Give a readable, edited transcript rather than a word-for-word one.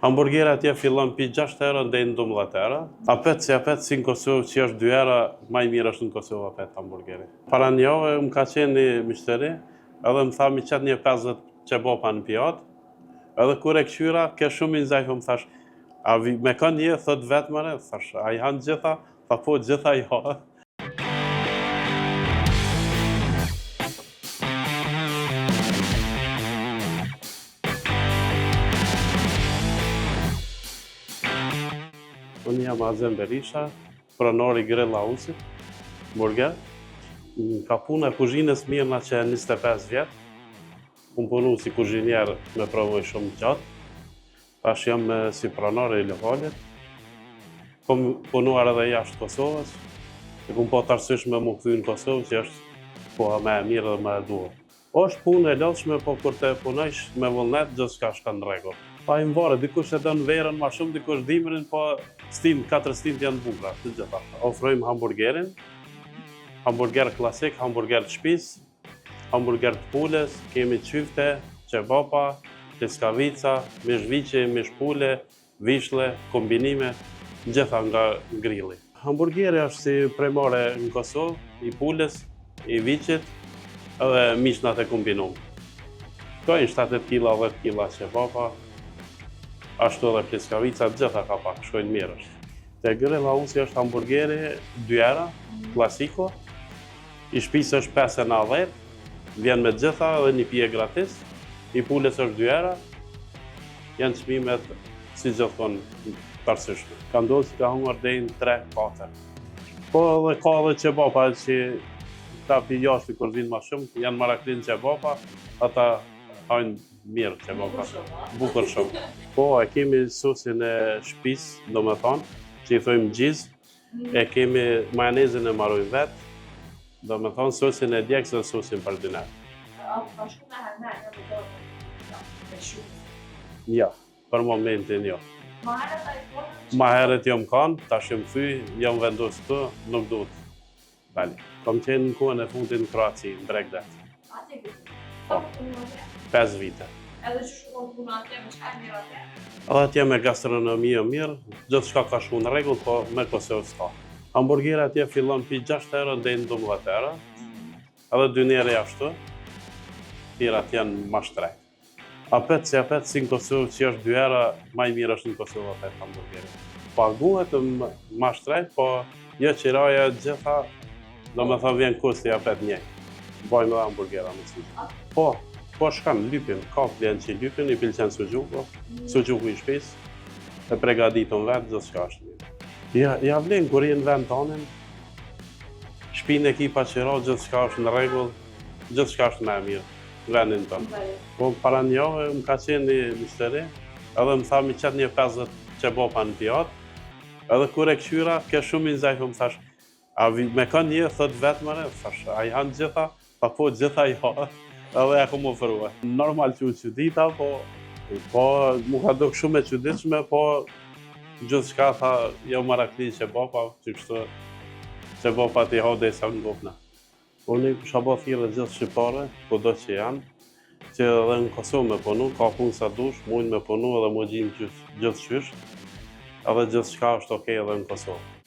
Hamburgera atje fillon pi 6 euro deri në 12 euro. Apet si në Kosovë që është 2 euro, më i mirë është në Kosovë apet hamburgeri. Para një javë më ka qenë një mështeri, edhe më tha mi qëtë një 50 qebopa në pijat, edhe kur e këshyra, ke shumë i nzajfë më thash, a me kanë një, thot vetë mëre, thash, a i hanë gjitha, tha po gjitha i ha. Unë jam Azem Berisha, pronori Grill Hausit, burger. Ka puna e kuzhinës mirë na që 25 vjetë. Unë punu si kuzhinier me provoj shumë gjatë. Tash jam si pronor i lokalit. Kom punuar edhe jashtë Kosovës. E kom po të arsysh me më kthy në Kosovë që është koha me e mirë dhe me e duhur. Është punë e lodhshme, po kur të punojsh me vullnet, gjithçka shkon në rregull. Pa i mvarë, dikush e don verën ma shumë, dikush dimrin, po 4 stint janë bukura, të gjitha. Ofrojmë hamburgerin, hamburger klasik, hamburger të shtëpisë, hamburger të pulës, kemi çifte, qebapa, pleskavica, mish viçe, mish pule, vishle, kombinime, gjitha nga grilli. Hamburgeri është si premore në Kosovë, i pulës, i viçit, edhe mishnat e kombinuar. Kojnë 70 kg, 10 kg qebapa, ashtu edhe pleskavica, gjitha ka pak, shkojnë mirë është. Te Grill Hausi është hamburgeri 2 euro, klasiko, i shtëpisë është 5,90, vjen me gjitha dhe një pije gratis, i pulës është 2 euro, janë çmimet si gjithmonë të arsyeshme. Ka ndodhur që ka hungur deri në 3-4. Po edhe ka edhe qebapa që ta pi jashtë kur vinë ma shumë, janë maraklin qebapa, ata hajnë mirë qebapa, bukur shumë. Po, e kemi sosin e shtëpisë, do me thonë, që i thojmë gjiz, e kemi majonezin e marrojmë vetë, do me thonë sosin e djegës dhe sosin për dinar. A shku me herme, në më me shumë? Ja, për momentin jo. Ma heret a i tonë? Ma heret jom kanë, ta shim thy, jom vendosë të, nuk duhet. Bali. Kom qenë në kohën e fundit në Kroaci, në Bregdet. Ati vite? Sa më punu atje? 5 vite. Edhe që shumë punu atje, me qka e mirë atje? Edhe atje me gastronomi e mirë, gjithë shka ka shku në regull, po me Kosovë s'ka. Hamburgera atje fillon pi 6 euro deri në 12 euro, edhe dyneri ashtu, tirat janë ma shtrejt. Apet si në Kosovë që është 2 euro, ma i mirë është në Kosovë apet hamburgeri. Paguhet ma shtrejt, po jo që raja gjitha, do me thë vjen kusti apet njej. Bajmë dhe hamburgera me sugjuk. Po shkam lypin, ka klientë që lypin, i pilqen sugjuku, sugjuku i shtëpisë, e pregaditun vetë, gjithë shka është mirë. Ja vlen kur jenë vend tonin, shpinë ekipa që ra, gjithë shka është në regull, gjithë shka është me mirë, vendin tonë. Po para një javë më ka qenë një mështeri, edhe më tha mi qëtë një 50 qebopa në pijat, edhe kur e këshyra, ke shumë i nzajfë më thash, a me kanë një, thot vetë mëre, thash, a i hanë gjitha, pa po gjitha i ha, edhe e kom ofrua. Normal që u qudita, po mu ka duk shumë e quditshme, po gjithë shka tha, jo marakli qebapa, që kështu qebapa t'i ha dhe sa në gopna. Unë i kusha bo thire gjithë shqipare, kudo që janë, që edhe në Kosovë me punu, ka punë sa dush, mujnë me punu edhe mu gjinë gjithë qysh, edhe gjithë shka është okej edhe në Kosovë.